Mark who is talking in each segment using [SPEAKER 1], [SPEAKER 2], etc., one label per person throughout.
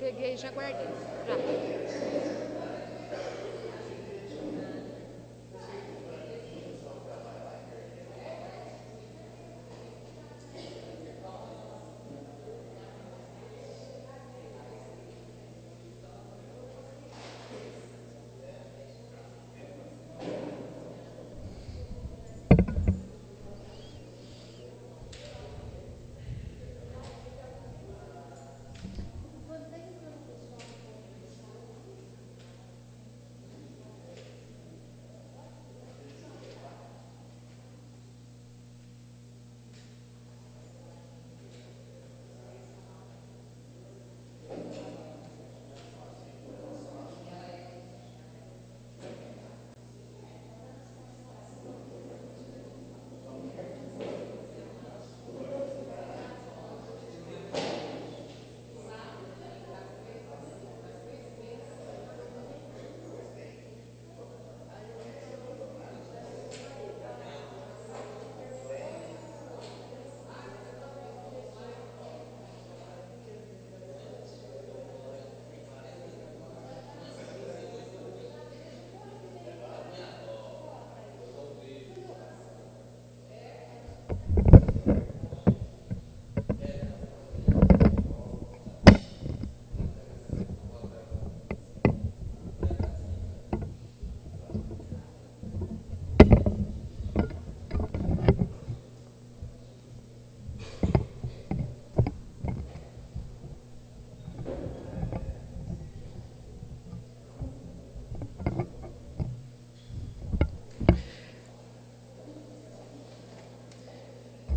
[SPEAKER 1] peguei e já guardei. Já.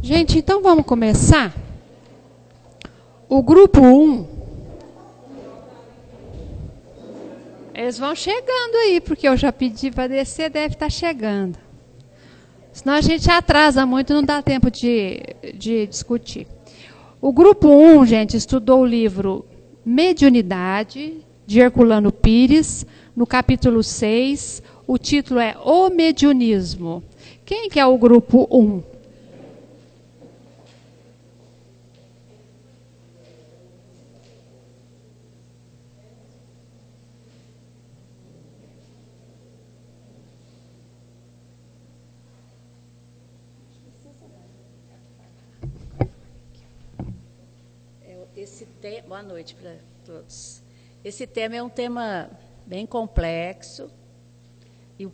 [SPEAKER 1] Gente, então vamos começar? O grupo 1, eles vão chegando aí, porque eu já pedi para descer, deve estar chegando. Senão a gente atrasa muito, não dá tempo de discutir. O grupo 1, gente, estudou o livro Mediunidade, de Herculano Pires, no capítulo 6, o título é O Mediunismo. Quem que é o grupo 1?
[SPEAKER 2] Boa noite para todos. Esse tema é um tema bem complexo e o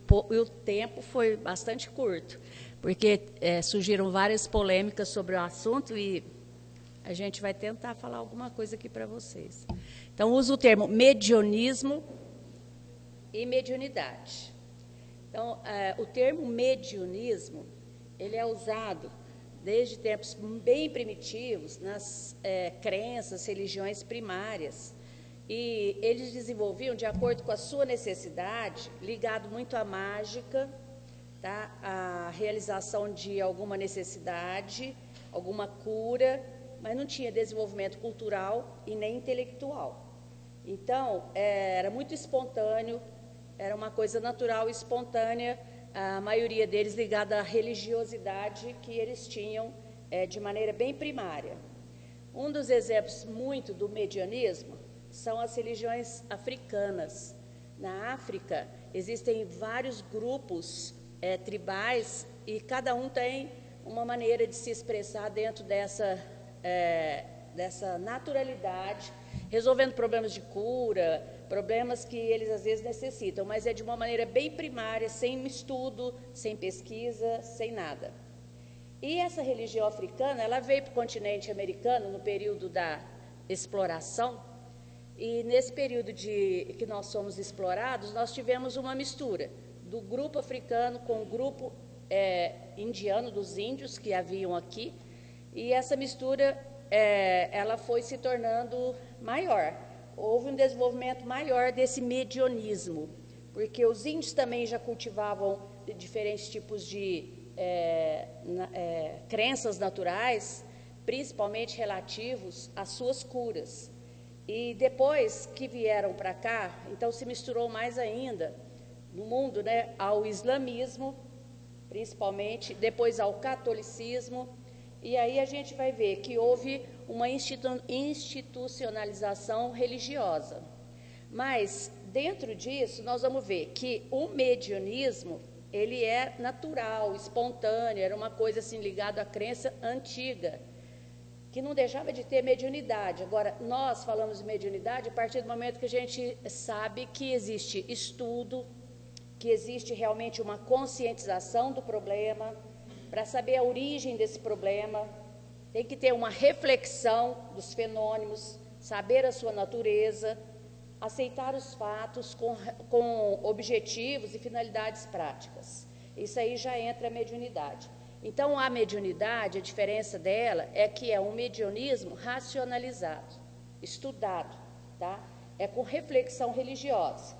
[SPEAKER 2] tempo foi bastante curto, porque surgiram várias polêmicas sobre o assunto e a gente vai tentar falar alguma coisa aqui para vocês. Então, uso o termo mediunismo e mediunidade. Então, o termo mediunismo, ele é usado desde tempos bem primitivos, nas crenças, religiões primárias. E eles desenvolviam de acordo com a sua necessidade, ligado muito à mágica, tá? A realização de alguma necessidade, alguma cura, mas não tinha desenvolvimento cultural e nem intelectual. Então, era muito espontâneo, era uma coisa natural e espontânea, a maioria deles ligada à religiosidade que eles tinham de maneira bem primária. Um dos exemplos muito do medianismo são as religiões africanas. Na África, existem vários grupos tribais e cada um tem uma maneira de se expressar dentro dessa naturalidade, resolvendo problemas de cura, problemas que eles às vezes necessitam, mas é de uma maneira bem primária, sem estudo, sem pesquisa, sem nada. E essa religião africana, ela veio para o continente americano no período da exploração, e nesse período que nós somos explorados, nós tivemos uma mistura do grupo africano com o grupo indiano, dos índios que haviam aqui, e essa mistura ela foi se tornando maior. Houve um desenvolvimento maior desse mediunismo, porque os índios também já cultivavam diferentes tipos de crenças naturais, principalmente relativos às suas curas. E depois que vieram para cá, então se misturou mais ainda no mundo, né, ao islamismo, principalmente, depois ao catolicismo, e aí a gente vai ver que houve uma institucionalização religiosa. Mas, dentro disso, nós vamos ver que o mediunismo, ele é natural, espontâneo, era uma coisa assim ligada à crença antiga, que não deixava de ter mediunidade. Agora, nós falamos de mediunidade a partir do momento que a gente sabe que existe estudo, que existe realmente uma conscientização do problema, para saber a origem desse problema, tem que ter uma reflexão dos fenômenos, saber a sua natureza, aceitar os fatos com objetivos e finalidades práticas. Isso aí já entra a mediunidade. Então, a mediunidade, a diferença dela é que é um mediunismo racionalizado, estudado, tá? É com reflexão religiosa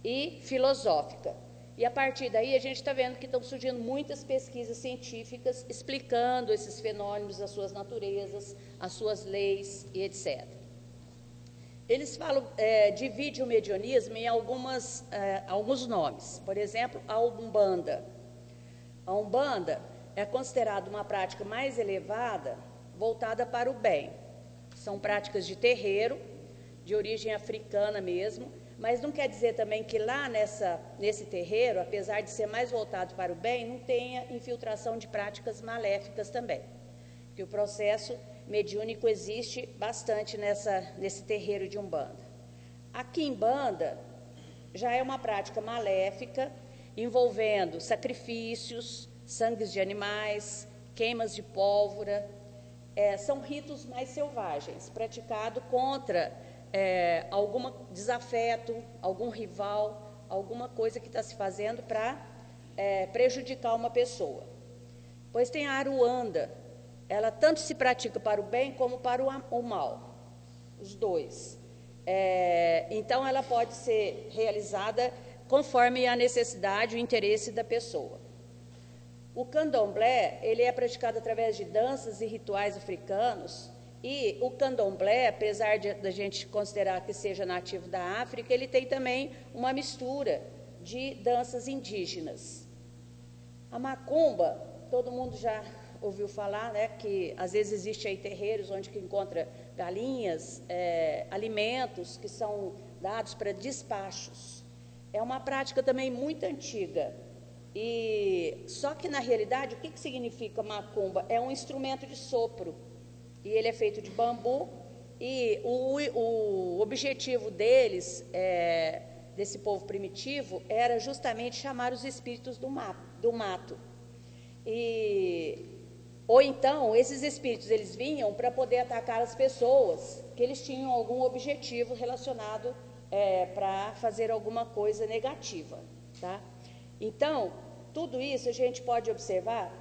[SPEAKER 2] e filosófica. E a partir daí a gente está vendo que estão surgindo muitas pesquisas científicas explicando esses fenômenos, as suas naturezas, as suas leis e etc. Eles falam, dividem o mediunismo em alguns nomes. Por exemplo, a Umbanda. A Umbanda é considerada uma prática mais elevada, voltada para o bem. São práticas de terreiro, de origem africana mesmo, mas não quer dizer também que lá nesse terreiro, apesar de ser mais voltado para o bem, não tenha infiltração de práticas maléficas também. Porque o processo mediúnico existe bastante nesse terreiro de Umbanda. A Quimbanda já é uma prática maléfica, envolvendo sacrifícios, sangues de animais, queimas de pólvora. São ritos mais selvagens, praticados contra algum desafeto, algum rival, alguma coisa que está se fazendo para prejudicar uma pessoa. Pois tem a Aruanda, ela tanto se pratica para o bem como para o mal, os dois. Então, ela pode ser realizada conforme a necessidade e o interesse da pessoa. O candomblé, ele é praticado através de danças e rituais africanos, e o candomblé, apesar da gente considerar que seja nativo da África, ele tem também uma mistura de danças indígenas. A macumba, todo mundo já ouviu falar, né, que às vezes existe aí terreiros onde que encontra galinhas, alimentos que são dados para despachos. É uma prática também muito antiga. Só que, na realidade, o que significa macumba? É um instrumento de sopro, e ele é feito de bambu, e o objetivo deles, desse povo primitivo, era justamente chamar os espíritos do mato. Ou então, esses espíritos, eles vinham para poder atacar as pessoas, que eles tinham algum objetivo relacionado para fazer alguma coisa negativa, tá? Então, tudo isso a gente pode observar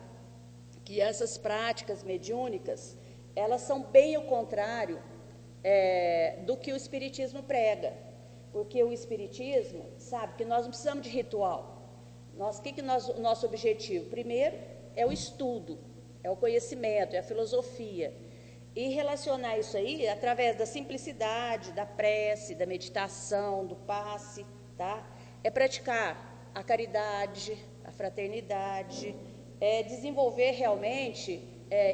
[SPEAKER 2] que essas práticas mediúnicas, elas são bem o contrário do que o Espiritismo prega, porque o Espiritismo sabe que nós não precisamos de ritual. O nosso objetivo? Primeiro, é o estudo, é o conhecimento, é a filosofia. E relacionar isso aí através da simplicidade, da prece, da meditação, do passe, tá? É praticar a caridade, a fraternidade, desenvolver realmente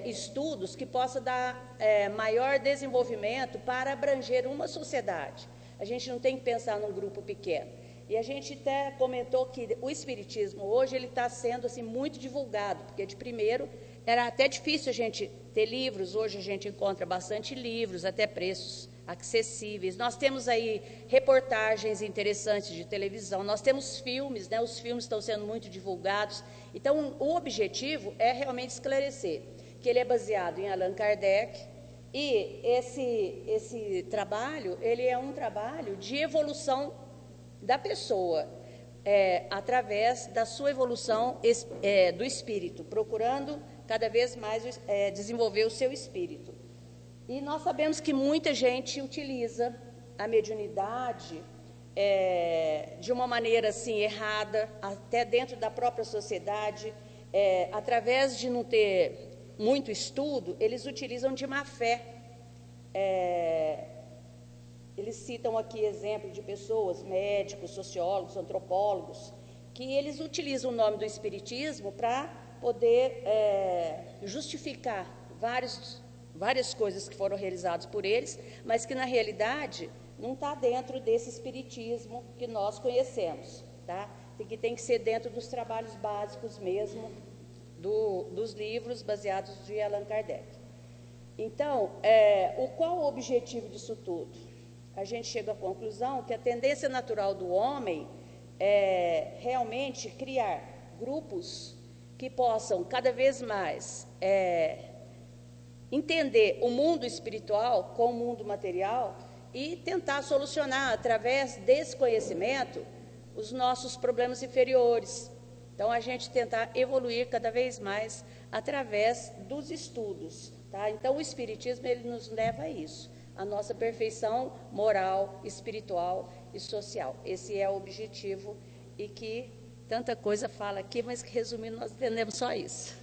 [SPEAKER 2] estudos que possam dar maior desenvolvimento para abranger uma sociedade. A gente não tem que pensar num grupo pequeno. E a gente até comentou que o Espiritismo hoje ele está sendo assim, muito divulgado, porque de primeiro era até difícil a gente ter livros, hoje a gente encontra bastante livros, até preços acessíveis. Nós temos aí reportagens interessantes de televisão, nós temos filmes, né? Os filmes estão sendo muito divulgados. Então, o objetivo é realmente esclarecer que ele é baseado em Allan Kardec, e esse trabalho, ele é um trabalho de evolução da pessoa, através da sua evolução do espírito, procurando cada vez mais desenvolver o seu espírito. E nós sabemos que muita gente utiliza a mediunidade de uma maneira assim errada, até dentro da própria sociedade, através de não ter muito estudo, eles utilizam de má fé. Eles citam aqui exemplos de pessoas, médicos, sociólogos, antropólogos, que eles utilizam o nome do Espiritismo para poder justificar várias coisas que foram realizadas por eles, mas que na realidade não está dentro desse espiritismo que nós conhecemos, tá? Tem que ser dentro dos trabalhos básicos mesmo, dos livros baseados de Allan Kardec. Então, qual o objetivo disso tudo? A gente chega à conclusão que a tendência natural do homem é realmente criar grupos que possam cada vez mais entender o mundo espiritual com o mundo material e tentar solucionar, através desse conhecimento, os nossos problemas inferiores. Então, a gente tentar evoluir cada vez mais através dos estudos, tá? Então, o Espiritismo, ele nos leva a isso, a nossa perfeição moral, espiritual e social. Esse é o objetivo, e que tanta coisa fala aqui, mas que, resumindo, nós entendemos só isso.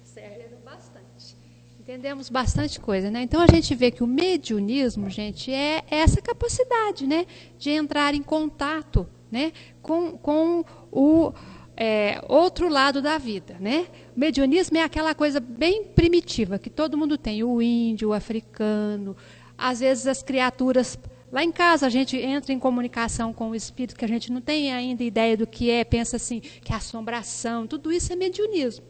[SPEAKER 1] Certo? Bastante. Entendemos bastante coisa, né? Então, a gente vê que o mediunismo, gente, é essa capacidade, né, de entrar em contato, né, com o outro lado da vida, né? O mediunismo é aquela coisa bem primitiva que todo mundo tem, o índio, o africano, às vezes as criaturas. Lá em casa a gente entra em comunicação com o espírito que a gente não tem ainda ideia do que é, pensa assim, que é assombração, tudo isso é mediunismo.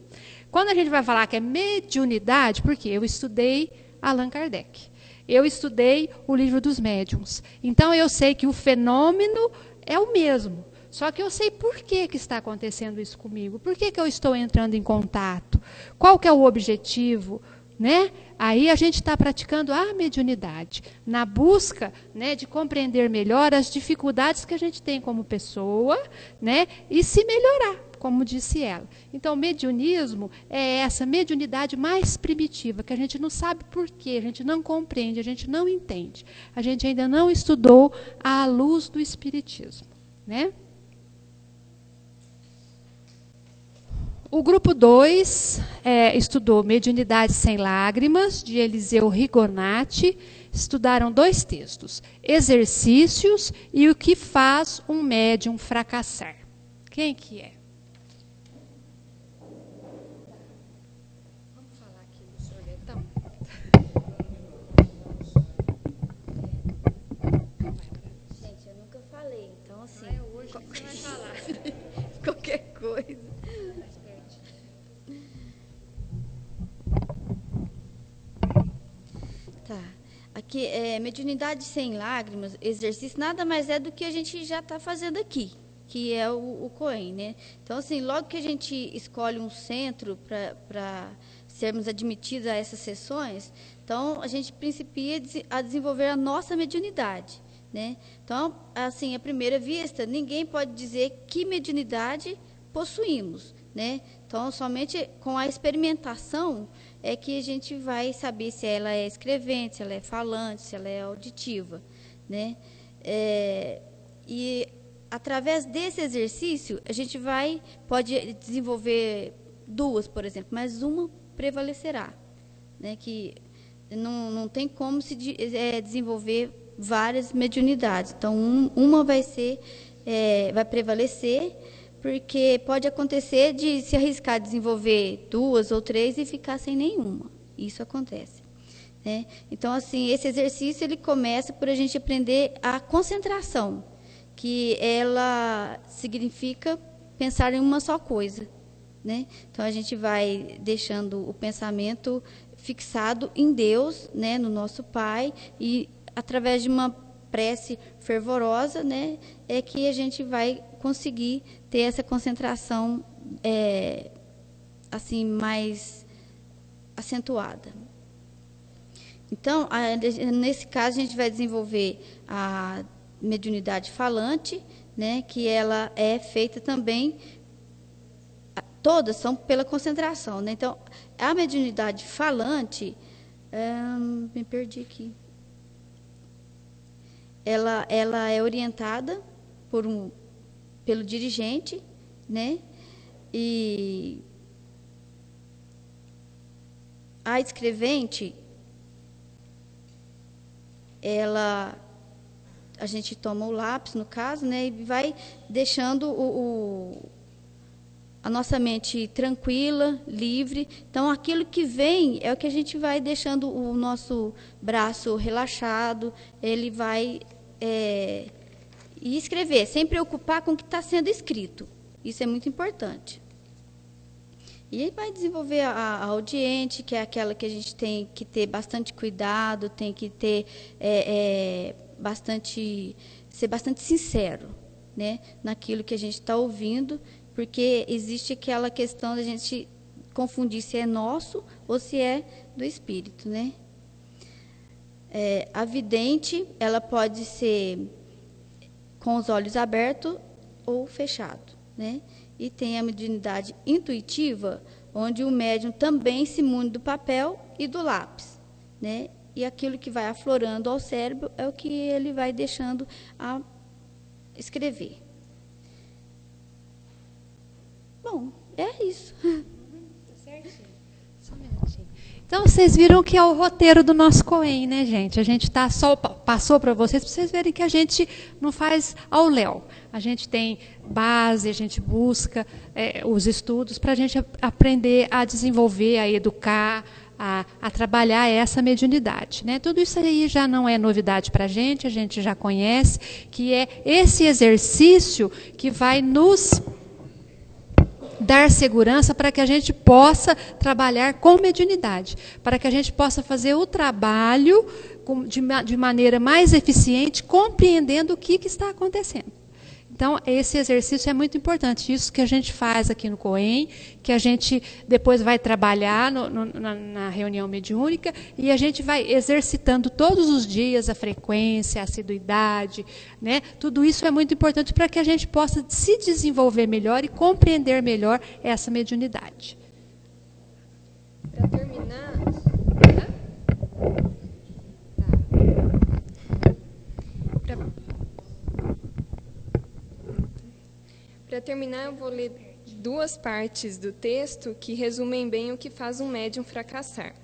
[SPEAKER 1] Quando a gente vai falar que é mediunidade, porque eu estudei Allan Kardec, eu estudei o Livro dos Médiuns, então eu sei que o fenômeno é o mesmo, só que eu sei por que está acontecendo isso comigo, por que eu estou entrando em contato, qual que é o objetivo, né? Aí a gente está praticando a mediunidade, na busca, né, de compreender melhor as dificuldades que a gente tem como pessoa, né, e se melhorar, como disse ela. Então, o mediunismo é essa mediunidade mais primitiva, que a gente não sabe por quê, a gente não compreende, a gente não entende. A gente ainda não estudou à luz do Espiritismo, né? O grupo 2 estudou Mediunidade Sem Lágrimas, de Eliseu Rigonati. Estudaram 2 textos, Exercícios e O que faz um médium fracassar. Quem que é? Vamos falar aqui no sorvetão.
[SPEAKER 3] Gente, eu nunca falei, então assim...
[SPEAKER 1] Hoje você vai falar.
[SPEAKER 3] Qualquer coisa. Tá. Aqui, mediunidade sem lágrimas, exercício, nada mais é do que a gente já está fazendo aqui, que é o COEM, né? Então, assim, logo que a gente escolhe um centro para sermos admitidos a essas sessões, então, a gente principia a desenvolver a nossa mediunidade, né? Então, assim, à primeira vista, ninguém pode dizer que mediunidade possuímos, né? Então, somente com a experimentação é que a gente vai saber se ela é escrevente, se ela é falante, se ela é auditiva, né? E através desse exercício a gente pode desenvolver 2, por exemplo, mas uma prevalecerá, né? Que não tem como se desenvolver várias mediunidades. Então, uma vai prevalecer, porque pode acontecer de se arriscar a desenvolver 2 ou 3 e ficar sem nenhuma. Isso acontece, né? Então, assim, esse exercício ele começa por a gente aprender a concentração, que ela significa pensar em uma só coisa, né? Então, a gente vai deixando o pensamento fixado em Deus, né, no nosso Pai, e através de uma prece fervorosa, né, é que a gente vai conseguir ter essa concentração assim mais acentuada. Então, nesse caso, a gente vai desenvolver a mediunidade falante, né, que ela é feita também, todas são pela concentração, né? Então, a mediunidade falante, me perdi aqui. Ela é orientada pelo dirigente, né? E a escrevente, a gente toma o lápis, no caso, né? E vai deixando a nossa mente tranquila, livre. Então, aquilo que vem é o que a gente vai deixando o nosso braço relaxado, ele vai escrever, sem preocupar com o que está sendo escrito. Isso é muito importante. E aí vai desenvolver a audiente, que é aquela que a gente tem que ter bastante cuidado, tem que ter ser bastante sincero, né, naquilo que a gente está ouvindo, porque existe aquela questão da gente confundir se é nosso ou se é do espírito, né? A vidente, ela pode ser com os olhos abertos ou fechados, né? E tem a mediunidade intuitiva, onde o médium também se mune do papel e do lápis, né? E aquilo que vai aflorando ao cérebro é o que ele vai deixando a escrever. Bom, é isso.
[SPEAKER 1] Tá certinho. Só um minutinho. Então, vocês viram que é o roteiro do nosso COEM, né, gente? A gente passou para vocês verem que a gente não faz ao léu. A gente tem base, a gente busca os estudos para a gente aprender a desenvolver, a educar, a trabalhar essa mediunidade, né? Tudo isso aí já não é novidade para a gente já conhece, que é esse exercício que vai nos dar segurança para que a gente possa trabalhar com mediunidade, para que a gente possa fazer o trabalho de maneira mais eficiente, compreendendo o que está acontecendo. Então, esse exercício é muito importante. Isso que a gente faz aqui no COEM, que a gente depois vai trabalhar na reunião mediúnica, e a gente vai exercitando todos os dias a frequência, a assiduidade, né? Tudo isso é muito importante para que a gente possa se desenvolver melhor e compreender melhor essa mediunidade.
[SPEAKER 4] Para terminar... Para terminar, eu vou ler 2 partes do texto que resumem bem o que faz um médium fracassar.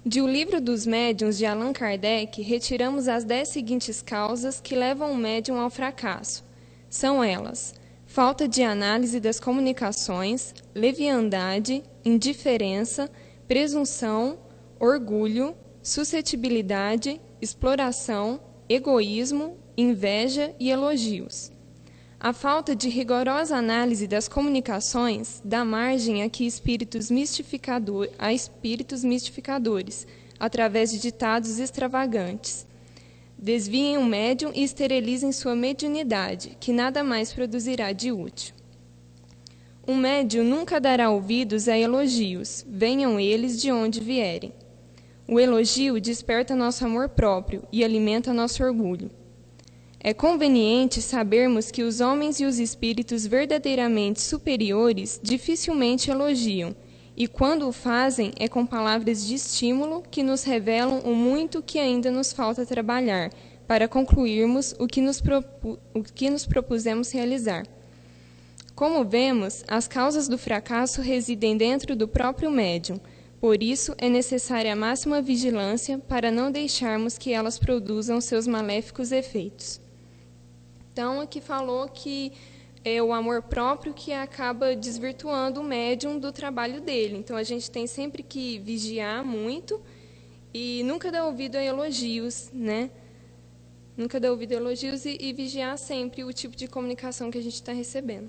[SPEAKER 4] De O Livro dos Médiuns, de Allan Kardec, retiramos as 10 seguintes causas que levam o médium ao fracasso. São elas: falta de análise das comunicações, leviandade, indiferença, presunção, orgulho, suscetibilidade, exploração, egoísmo, inveja e elogios. A falta de rigorosa análise das comunicações dá margem a espíritos mistificadores, através de ditados extravagantes. Desviem o médium e esterilizem sua mediunidade, que nada mais produzirá de útil. Um médium nunca dará ouvidos a elogios, venham eles de onde vierem. O elogio desperta nosso amor próprio e alimenta nosso orgulho. É conveniente sabermos que os homens e os espíritos verdadeiramente superiores dificilmente elogiam, e quando o fazem é com palavras de estímulo que nos revelam o muito que ainda nos falta trabalhar, para concluirmos o que nos propusemos realizar. Como vemos, as causas do fracasso residem dentro do próprio médium, por isso é necessária a máxima vigilância para não deixarmos que elas produzam seus maléficos efeitos. Então, aqui falou que é o amor próprio que acaba desvirtuando o médium do trabalho dele. Então, a gente tem sempre que vigiar muito e nunca dar ouvido a elogios, né? Nunca dar ouvido a elogios e vigiar sempre o tipo de comunicação que a gente está recebendo.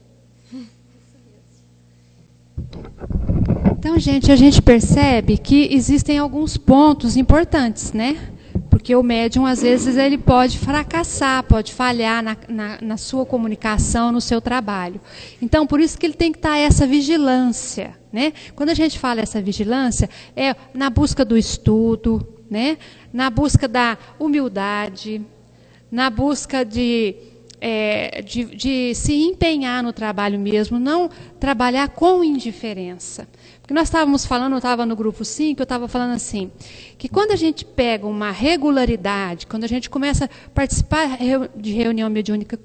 [SPEAKER 1] Então, gente, a gente percebe que existem alguns pontos importantes, né? Porque o médium, às vezes, ele pode fracassar, pode falhar na sua comunicação, no seu trabalho. Então, por isso que ele tem que estar essa vigilância, né? Quando a gente fala essa vigilância, é na busca do estudo, né? Na busca da humildade, na busca de se empenhar no trabalho mesmo, não trabalhar com indiferença. Porque nós estávamos falando, eu estava no grupo 5, eu estava falando assim, que quando a gente pega uma regularidade, quando a gente começa a participar de reunião mediúnica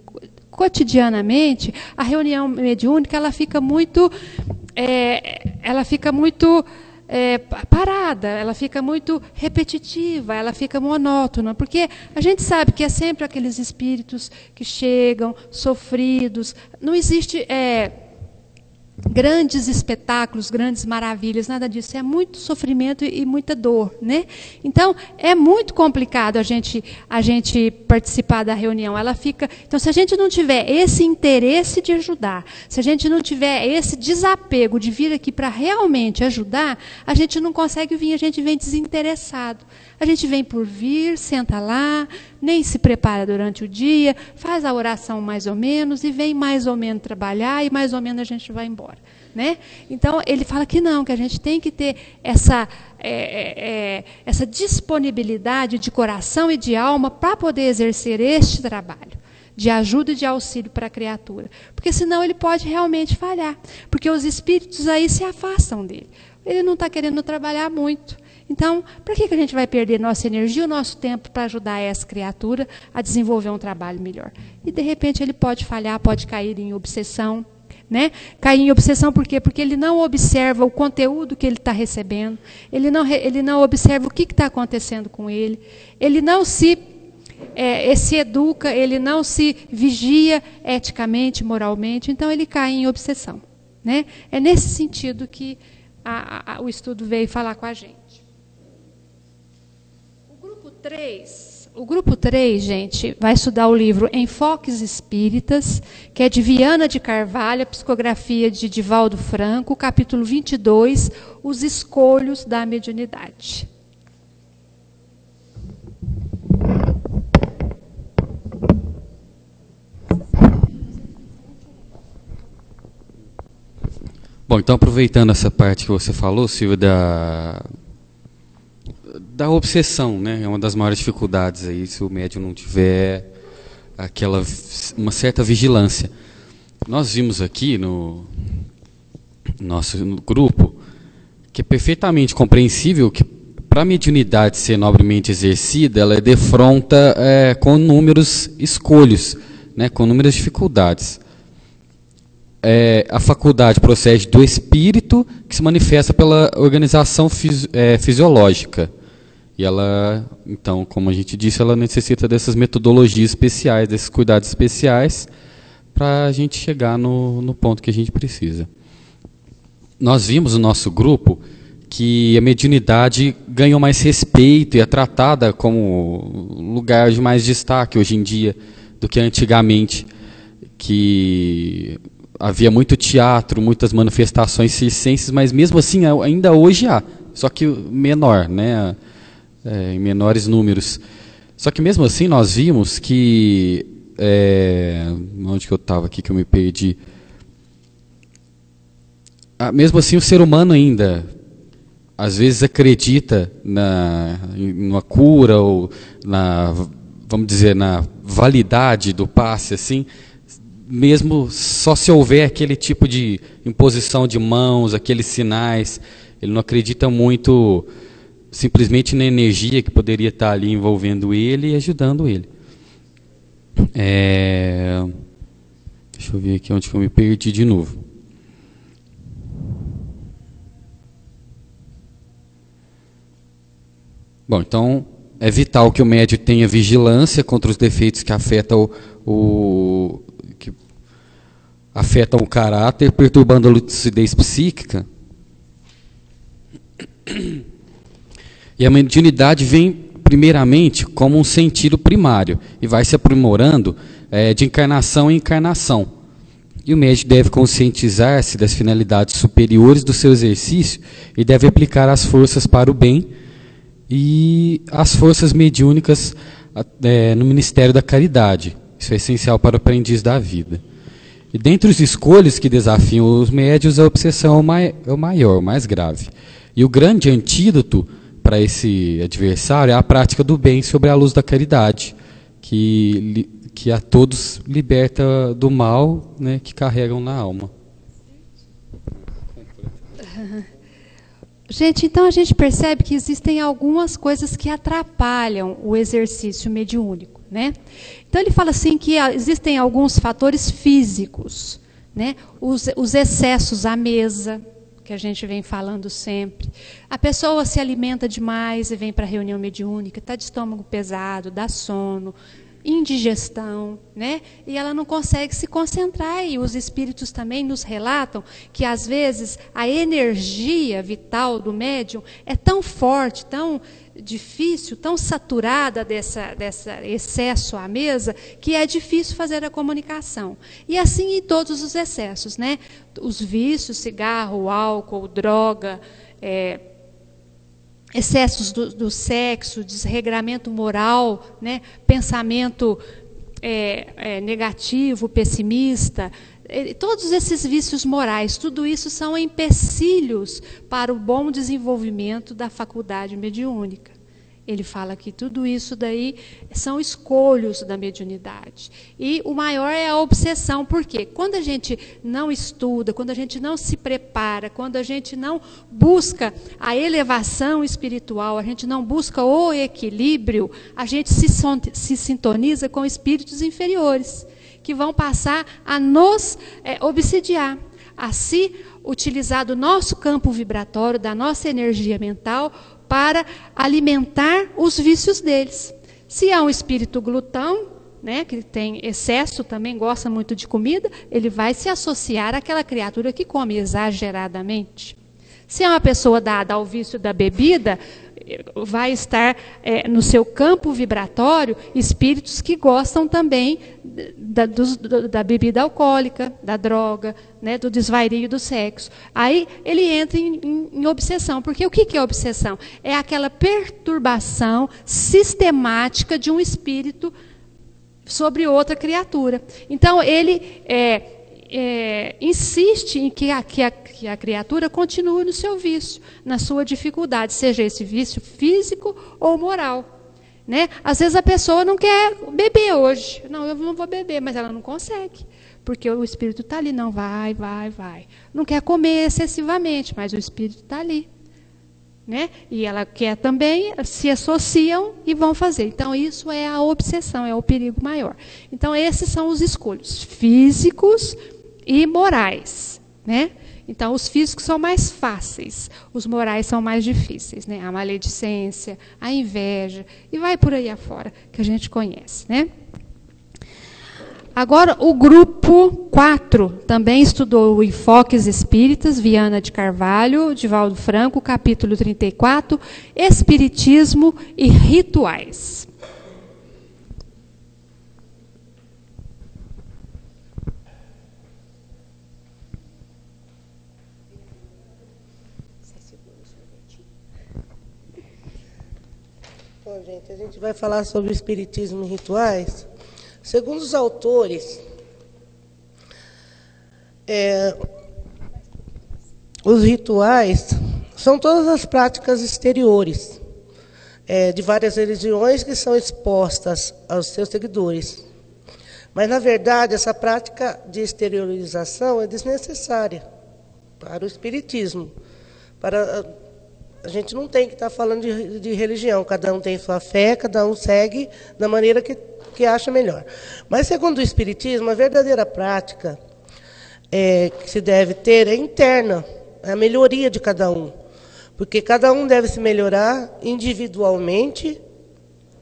[SPEAKER 1] cotidianamente, a reunião mediúnica ela fica muito parada, ela fica muito repetitiva, ela fica monótona, porque a gente sabe que é sempre aqueles espíritos que chegam, sofridos, não existe grandes espetáculos, grandes maravilhas, nada disso. É muito sofrimento e muita dor, né? Então, é muito complicado a gente participar da reunião. Ela fica... Então, se a gente não tiver esse interesse de ajudar, se a gente não tiver esse desapego de vir aqui para realmente ajudar, a gente não consegue vir, a gente vem desinteressado. A gente vem por vir, senta lá, nem se prepara durante o dia, faz a oração mais ou menos e vem mais ou menos trabalhar e mais ou menos a gente vai embora, né? Então, ele fala que não, que a gente tem que ter essa disponibilidade de coração e de alma para poder exercer este trabalho de ajuda e de auxílio para a criatura. Porque senão ele pode realmente falhar, porque os espíritos aí se afastam dele. Ele não está querendo trabalhar muito. Então, para que a gente vai perder nossa energia, o nosso tempo para ajudar essa criatura a desenvolver um trabalho melhor? E, de repente, ele pode falhar, pode cair em obsessão. Né? Cair em obsessão por quê? Porque ele não observa o conteúdo que ele está recebendo, ele não observa o que está acontecendo com ele, ele não se educa, ele não se vigia eticamente, moralmente, então ele cai em obsessão. Né? É nesse sentido que o estudo veio falar com a gente. O grupo 3, gente, vai estudar o livro Enfoques Espíritas, que é de Viana de Carvalho, a psicografia de Divaldo Franco, capítulo 22, Os Escolhos da Mediunidade.
[SPEAKER 5] Bom, então aproveitando essa parte que você falou, Silvia, da obsessão, né? É uma das maiores dificuldades aí, se o médium não tiver uma certa vigilância. Nós vimos aqui no grupo que é perfeitamente compreensível que para a mediunidade ser nobremente exercida, ela defronta com números escolhos, né? Com númeras dificuldades. A faculdade procede do espírito, que se manifesta pela organização fisiológica. E ela, então, como a gente disse, ela necessita dessas metodologias especiais, desses cuidados especiais, para a gente chegar no ponto que a gente precisa. Nós vimos no nosso grupo que a mediunidade ganhou mais respeito e é tratada como lugar de mais destaque hoje em dia do que antigamente, que havia muito teatro, muitas manifestações circenses, mas mesmo assim ainda hoje há, só que menor, né? Em menores números. Só que mesmo assim nós vimos que... onde que eu estava aqui que eu me perdi? Mesmo assim o ser humano ainda, às vezes, acredita numa cura ou vamos dizer, na validade do passe, assim, mesmo só se houver aquele tipo de imposição de mãos, aqueles sinais. Ele não acredita muito simplesmente na energia que poderia estar ali envolvendo ele e ajudando ele. Deixa eu ver aqui onde que eu me perdi de novo. Bom, então é vital que o médium tenha vigilância contra os defeitos que afetam o caráter, perturbando a lucidez psíquica. E a mediunidade vem, primeiramente, como um sentido primário e vai se aprimorando de encarnação em encarnação. E o médium deve conscientizar-se das finalidades superiores do seu exercício e deve aplicar as forças para o bem e as forças mediúnicas no Ministério da Caridade. Isso é essencial para o aprendiz da vida. E dentre os escolhas que desafiam os médiuns, a obsessão é o maior, o mais grave. E o grande antídoto para esse adversário é a prática do bem sobre a luz da caridade, que a todos liberta do mal, né, que carregam na alma.
[SPEAKER 1] Gente, então a gente percebe que existem algumas coisas que atrapalham o exercício mediúnico, né? Então ele fala assim que existem alguns fatores físicos, né? Os excessos à mesa, que a gente vem falando sempre. A pessoa se alimenta demais e vem para a reunião mediúnica, está de estômago pesado, dá sono, indigestão, né? E ela não consegue se concentrar. E os espíritos também nos relatam que, às vezes, a energia vital do médium é tão forte, tão difícil, tão saturada desse excesso à mesa, que é difícil fazer a comunicação. E assim em todos os excessos, né? Os vícios, cigarro, álcool, droga, excessos do sexo, desregramento moral, né? Pensamento negativo, pessimista, todos esses vícios morais, tudo isso são empecilhos para o bom desenvolvimento da faculdade mediúnica. Ele fala que tudo isso daí são escolhos da mediunidade. E o maior é a obsessão. Por quê? Quando a gente não estuda, quando a gente não se prepara, quando a gente não busca a elevação espiritual, a gente não busca o equilíbrio, a gente se sintoniza com espíritos inferiores, que vão passar a nos obsidiar, a se utilizar do nosso campo vibratório, da nossa energia mental, para alimentar os vícios deles. Se é um espírito glutão, né, que tem excesso, também gosta muito de comida, ele vai se associar àquela criatura que come exageradamente. Se é uma pessoa dada ao vício da bebida, vai estar no seu campo vibratório espíritos que gostam também da bebida alcoólica, da droga, né, do desvario do sexo. Aí ele entra em obsessão. Porque o que é obsessão? É aquela perturbação sistemática de um espírito sobre outra criatura. Então ele insiste em que a criatura continue no seu vício, na sua dificuldade, seja esse vício físico ou moral, né? Às vezes a pessoa não quer beber hoje. Não, eu não vou beber, mas ela não consegue, porque o espírito está ali. Não, vai. Não quer comer excessivamente, mas o espírito está ali, né? E ela quer também, se associam e vão fazer. Então isso é a obsessão, é o perigo maior. Então esses são os escolhos físicos e morais, né? Então, os físicos são mais fáceis, os morais são mais difíceis, né? A maledicência, a inveja, e vai por aí afora, que a gente conhece, né? Agora, o grupo 4 também estudou o Enfoques Espíritas, Viana de Carvalho, Divaldo Franco, capítulo 34, Espiritismo e Rituais.
[SPEAKER 6] Bom, gente, a gente vai falar sobre o espiritismo e rituais. Segundo os autores, os rituais são todas as práticas exteriores de várias religiões que são expostas aos seus seguidores. Mas, na verdade, essa prática de exteriorização é desnecessária para o espiritismo. A gente não tem que estar falando de religião, cada um tem sua fé, cada um segue da maneira que acha melhor. Mas, segundo o espiritismo, a verdadeira prática que se deve ter é interna, é a melhoria de cada um. Porque cada um deve se melhorar individualmente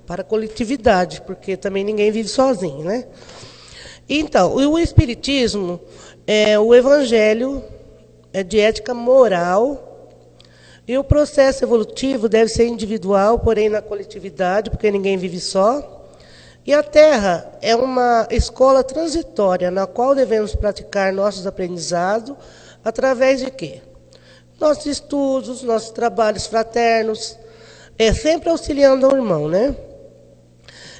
[SPEAKER 6] para a coletividade, porque também ninguém vive sozinho, né? Então, o espiritismo é o evangelho de ética moral. E o processo evolutivo deve ser individual, porém na coletividade, porque ninguém vive só. E a Terra é uma escola transitória, na qual devemos praticar nossos aprendizados através de quê? Nossos estudos, nossos trabalhos fraternos, sempre auxiliando ao irmão, né?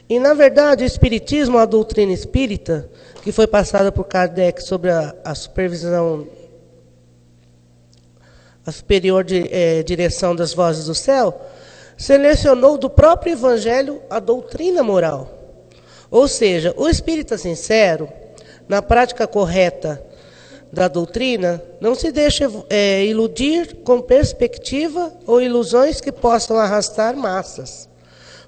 [SPEAKER 6] E, na verdade, o Espiritismo, a doutrina espírita, que foi passada por Kardec sobre a supervisão, a superior direção das vozes do céu, selecionou do próprio Evangelho a doutrina moral. Ou seja, o espírita sincero, na prática correta da doutrina, não se deixa iludir com perspectiva ou ilusões que possam arrastar massas.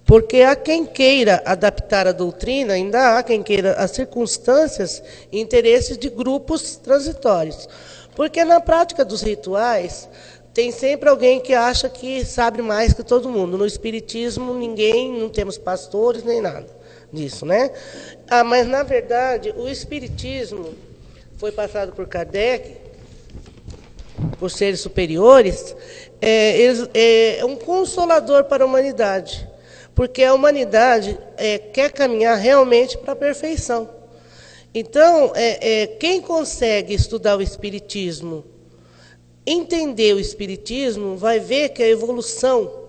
[SPEAKER 6] Porque há quem queira adaptar a doutrina, ainda há quem queira as circunstâncias e interesses de grupos transitórios. Porque na prática dos rituais, tem sempre alguém que acha que sabe mais que todo mundo. No espiritismo, não temos pastores nem nada. disso, né? Mas, na verdade, o Espiritismo foi passado por Kardec, por seres superiores, é um consolador para a humanidade, porque a humanidade quer caminhar realmente para a perfeição. Então, quem consegue estudar o Espiritismo, entender o Espiritismo, vai ver que a evolução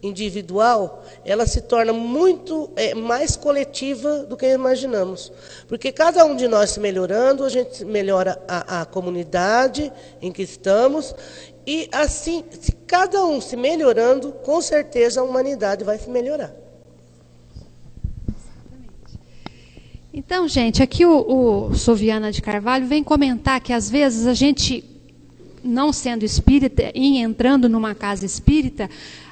[SPEAKER 6] individual, ela se torna muito mais coletiva do que imaginamos. Porque cada um de nós se melhorando, a gente melhora a comunidade em que estamos, e assim, se cada um se melhorando, com certeza a humanidade vai se melhorar.
[SPEAKER 1] Então, gente, aqui o Soviana de Carvalho vem comentar que às vezes a gente, não sendo espírita e entrando numa casa espírita,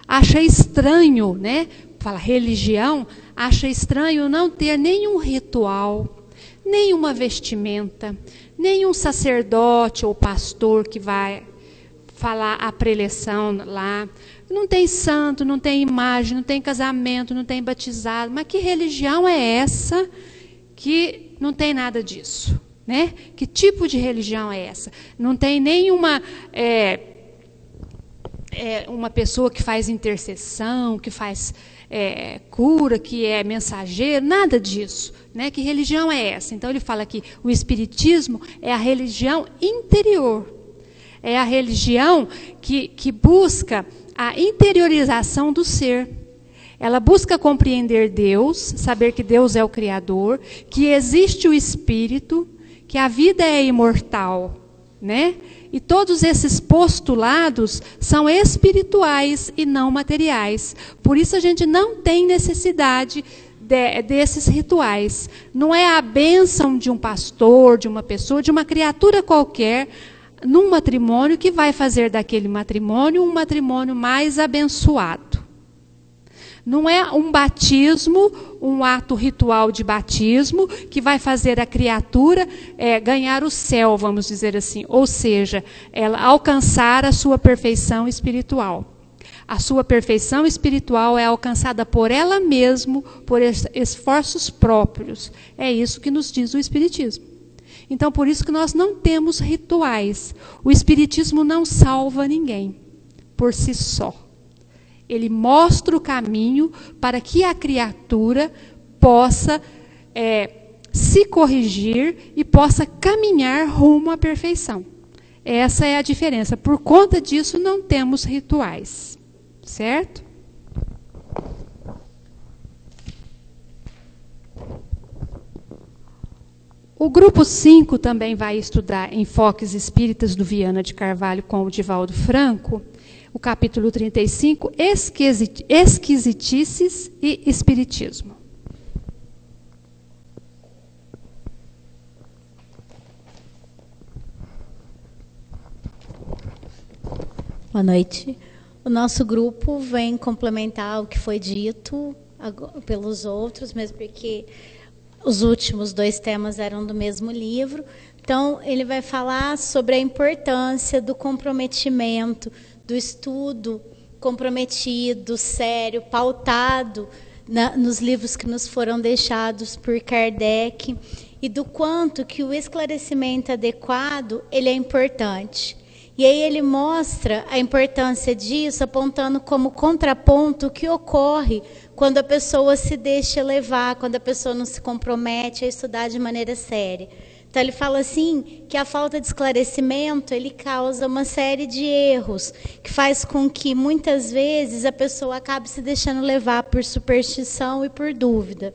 [SPEAKER 1] acha estranho, né? Fala religião, acha estranho não ter nenhum ritual, nenhuma vestimenta, nenhum sacerdote ou pastor que vai falar a preleção lá. Não tem santo, não tem imagem, não tem casamento, não tem batizado. Mas que religião é essa que não tem nada disso, né? Que tipo de religião é essa? Não tem nenhuma uma pessoa que faz intercessão, que faz cura, que é mensageiro, nada disso, né? Que religião é essa? Então ele fala que o Espiritismo é a religião interior, é a religião que busca a interiorização do ser. Ela busca compreender Deus, saber que Deus é o Criador, que existe o Espírito, que a vida é imortal, né? E todos esses postulados são espirituais e não materiais. Por isso a gente não tem necessidade desses rituais. Não é a bênção de um pastor, de uma pessoa, de uma criatura qualquer, num matrimônio, que vai fazer daquele matrimônio um matrimônio mais abençoado. Não é um batismo, um ato ritual de batismo, que vai fazer a criatura ganhar o céu, vamos dizer assim. Ou seja, ela alcançar a sua perfeição espiritual. A sua perfeição espiritual é alcançada por ela mesma, por esforços próprios. É isso que nos diz o Espiritismo. Então, por isso que nós não temos rituais. O Espiritismo não salva ninguém por si só. Ele mostra o caminho para que a criatura possa se corrigir e possa caminhar rumo à perfeição. Essa é a diferença. Por conta disso, não temos rituais. Certo? O grupo 5 também vai estudar Enfoques Espíritas do Viana de Carvalho com o Divaldo Franco. O capítulo 35, Esquisitices e Espiritismo.
[SPEAKER 7] Boa noite. O nosso grupo vem complementar o que foi dito pelos outros, mesmo porque os últimos 2 temas eram do mesmo livro. Então, ele vai falar sobre a importância do comprometimento, do estudo comprometido, sério, pautado nos livros que nos foram deixados por Kardec, e do quanto que o esclarecimento adequado ele é importante. E aí ele mostra a importância disso, apontando como contraponto o que ocorre quando a pessoa se deixa levar, quando a pessoa não se compromete a estudar de maneira séria. Então ele fala assim, que a falta de esclarecimento, ele causa uma série de erros, que faz com que muitas vezes a pessoa acabe se deixando levar por superstição e por dúvida.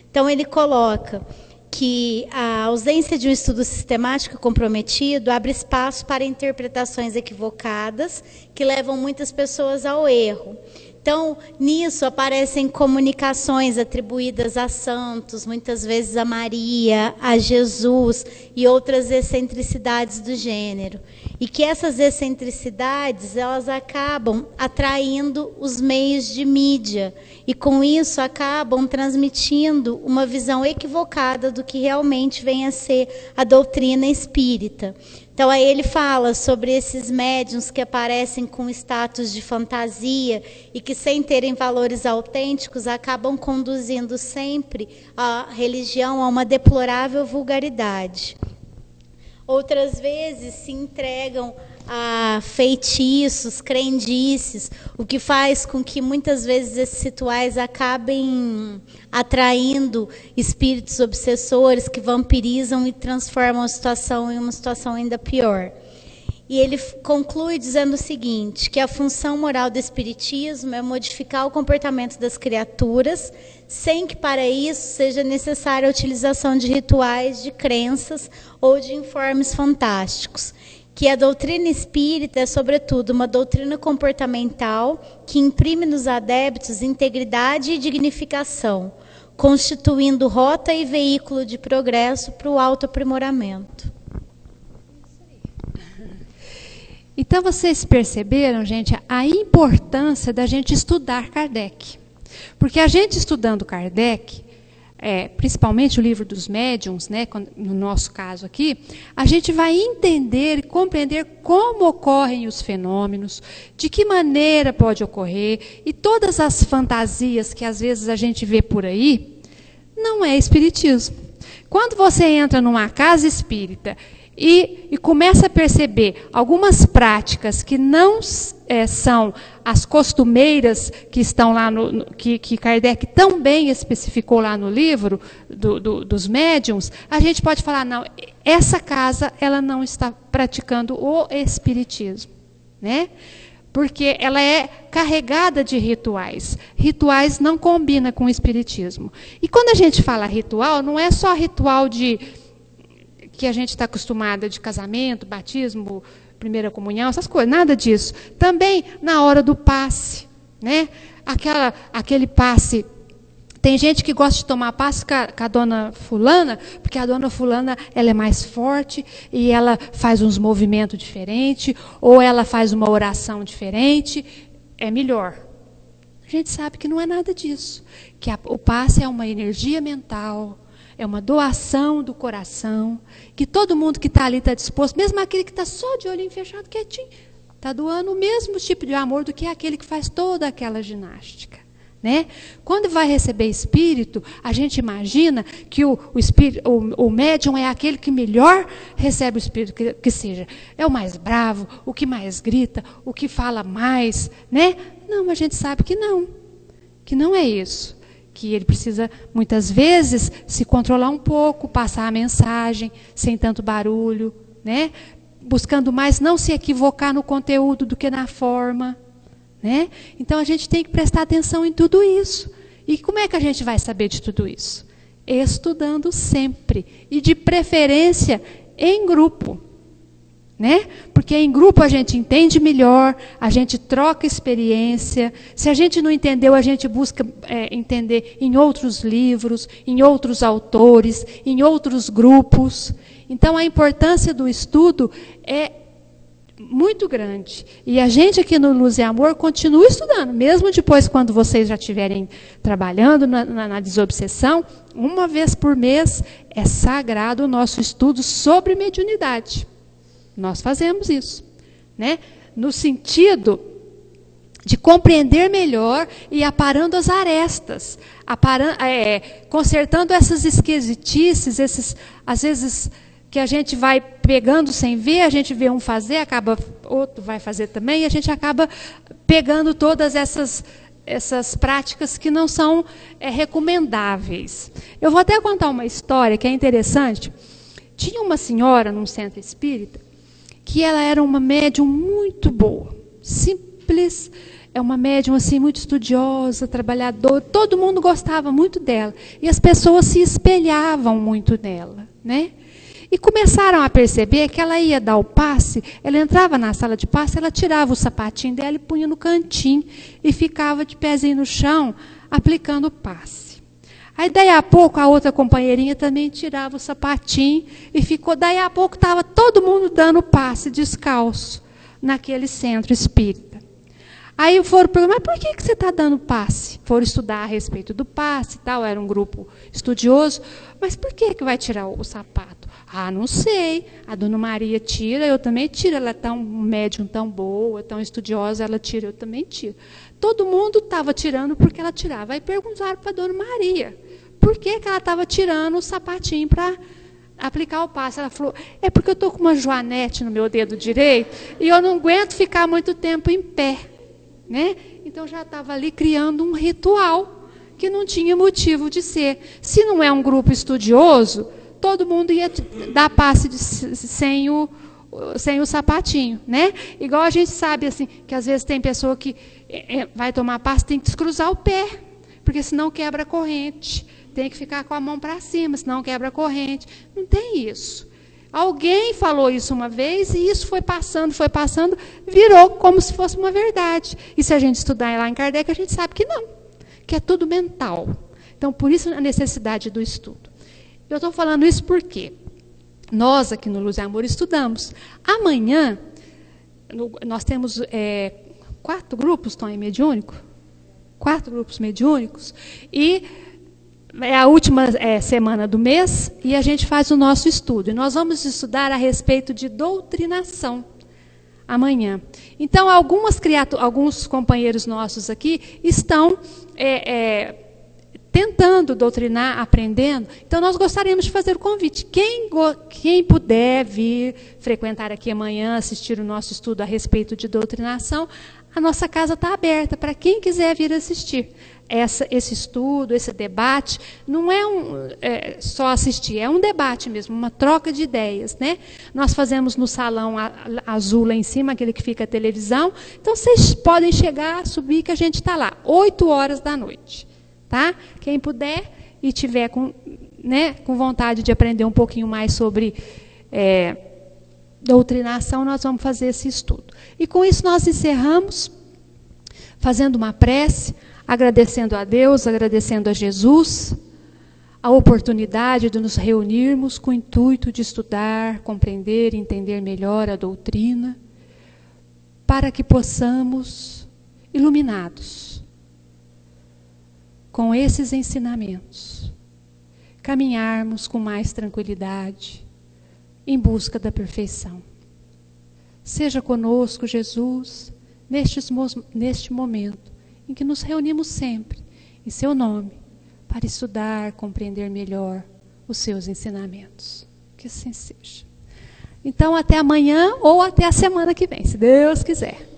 [SPEAKER 7] Então ele coloca que a ausência de um estudo sistemático e comprometido abre espaço para interpretações equivocadas, que levam muitas pessoas ao erro. Então, nisso aparecem comunicações atribuídas a santos, muitas vezes a Maria, a Jesus e outras excentricidades do gênero. e que essas excentricidades elas acabam atraindo os meios de mídia e com isso acabam transmitindo uma visão equivocada do que realmente vem a ser a doutrina espírita. Então aí ele fala sobre esses médiuns que aparecem com status de fantasia e que sem terem valores autênticos acabam conduzindo sempre a religião a uma deplorável vulgaridade. Outras vezes se entregam a feitiços, crendices, o que faz com que muitas vezes esses rituais acabem atraindo espíritos obsessores que vampirizam e transformam a situação em uma situação ainda pior. E ele conclui dizendo o seguinte, que a função moral do espiritismo é modificar o comportamento das criaturas, sem que para isso seja necessária a utilização de rituais, de crenças ou de informes fantásticos. Que a doutrina espírita é, sobretudo, uma doutrina comportamental que imprime nos adeptos integridade e dignificação, constituindo rota e veículo de progresso para o autoaprimoramento.
[SPEAKER 1] Então, vocês perceberam, gente, a importância da gente estudar Kardec. Porque a gente estudando Kardec, principalmente o livro dos médiuns, né, no nosso caso aqui, a gente vai entender e compreender como ocorrem os fenômenos, de que maneira pode ocorrer, e todas as fantasias que às vezes a gente vê por aí, não é espiritismo. Quando você entra numa casa espírita e começa a perceber algumas práticas que não são as costumeiras que estão lá, que Kardec tão bem especificou lá no livro dos médiuns, a gente pode falar, não, essa casa ela não está praticando o espiritismo, né? Porque ela é carregada de rituais. Rituais não combinam com o espiritismo. E quando a gente fala ritual, não é só ritual que a gente está acostumada de casamento, batismo, primeira comunhão, essas coisas, nada disso. Também na hora do passe, né? Aquele passe. Tem gente que gosta de tomar passe com a dona fulana, porque a dona fulana ela é mais forte e ela faz uns movimentos diferentes, ou ela faz uma oração diferente, é melhor. A gente sabe que não é nada disso. Que o passe é uma energia mental, é uma doação do coração, que todo mundo que está ali está disposto, mesmo aquele que está só de olhinho fechado, quietinho, está doando o mesmo tipo de amor do que aquele que faz toda aquela ginástica. Né? Quando vai receber espírito, a gente imagina que o médium é aquele que melhor recebe o espírito, que seja, é o mais bravo, o que mais grita, o que fala mais. Né? Não, a gente sabe que não é isso. Que ele precisa, muitas vezes, se controlar um pouco, passar a mensagem, sem tanto barulho, né? Buscando mais não se equivocar no conteúdo do que na forma. Né? Então, a gente tem que prestar atenção em tudo isso. E como é que a gente vai saber de tudo isso? Estudando sempre. E, de preferência, em grupo. Né? Porque em grupo a gente entende melhor, a gente troca experiência. Se a gente não entendeu, a gente busca entender em outros livros, em outros autores, em outros grupos. Então, a importância do estudo é muito grande. E a gente aqui no Luz e Amor continua estudando, mesmo depois quando vocês já estiverem trabalhando na desobsessão, uma vez por mês é sagrado o nosso estudo sobre mediunidade. Nós fazemos isso, né? No sentido de compreender melhor e aparando as arestas, consertando essas esquisitices, às vezes que a gente vai pegando sem ver, a gente vê um fazer, outro vai fazer também, e a gente acaba pegando todas essas práticas que não são recomendáveis. Eu vou até contar uma história que é interessante. Tinha uma senhora num centro espírita que ela era uma médium muito boa, simples, é uma médium assim, muito estudiosa, trabalhadora, todo mundo gostava muito dela, e as pessoas se espelhavam muito nela, né? E começaram a perceber que ela ia dar o passe, ela entrava na sala de passe, ela tirava o sapatinho dela e punha no cantinho, e ficava de pezinho no chão, aplicando o passe. Aí, daí a pouco, a outra companheirinha também tirava o sapatinho e ficou. Daí a pouco, estava todo mundo dando passe descalço naquele centro espírita. Aí foram perguntar, mas por que você está dando passe? Foram estudar a respeito do passe e tal, era um grupo estudioso. Mas por que vai tirar o sapato? Ah, não sei. A dona Maria tira, eu também tiro. Ela é tão médium, tão boa, tão estudiosa, ela tira, eu também tiro. Todo mundo estava tirando porque ela tirava. Aí perguntaram para a dona Maria, por que ela estava tirando o sapatinho para aplicar o passe? Ela falou, é porque eu estou com uma joanete no meu dedo direito e eu não aguento ficar muito tempo em pé. Né? Então já estava ali criando um ritual que não tinha motivo de ser. Se não é um grupo estudioso, todo mundo ia dar passe sem o sapatinho, né? Igual a gente sabe assim, que às vezes tem pessoa que vai tomar passe, tem que descruzar o pé, porque senão quebra a corrente. Tem que ficar com a mão para cima, senão quebra a corrente. Não tem isso. Alguém falou isso uma vez e isso foi passando, virou como se fosse uma verdade. E se a gente estudar lá em Kardec, a gente sabe que não, que é tudo mental. Então, por isso a necessidade do estudo. Eu estou falando isso porque nós aqui no Luz e Amor estudamos. Amanhã, nós temos 4 grupos, Tom, mediúnico? 4 grupos mediúnicos, e é a última semana do mês e a gente faz o nosso estudo. E nós vamos estudar a respeito de doutrinação amanhã. Então, alguns companheiros nossos aqui estão tentando doutrinar, aprendendo. Então, nós gostaríamos de fazer o convite. Quem puder vir frequentar aqui amanhã, assistir o nosso estudo a respeito de doutrinação, a nossa casa está aberta para quem quiser vir assistir. Esse estudo, esse debate, não é só assistir, é um debate mesmo, uma troca de ideias, né? Nós fazemos no salão azul lá em cima, aquele que fica a televisão. Então, vocês podem chegar, subir, que a gente está lá, 8h da noite. Tá? Quem puder e tiver com vontade de aprender um pouquinho mais sobre doutrinação, nós vamos fazer esse estudo. E com isso nós encerramos fazendo uma prece, agradecendo a Deus, agradecendo a Jesus, a oportunidade de nos reunirmos com o intuito de estudar, compreender, entender melhor a doutrina, para que possamos, iluminados com esses ensinamentos, caminharmos com mais tranquilidade, em busca da perfeição. Seja conosco, Jesus, neste momento, em que nos reunimos sempre, em seu nome, para estudar, compreender melhor os seus ensinamentos. Que assim seja. Então, até amanhã ou até a semana que vem, se Deus quiser.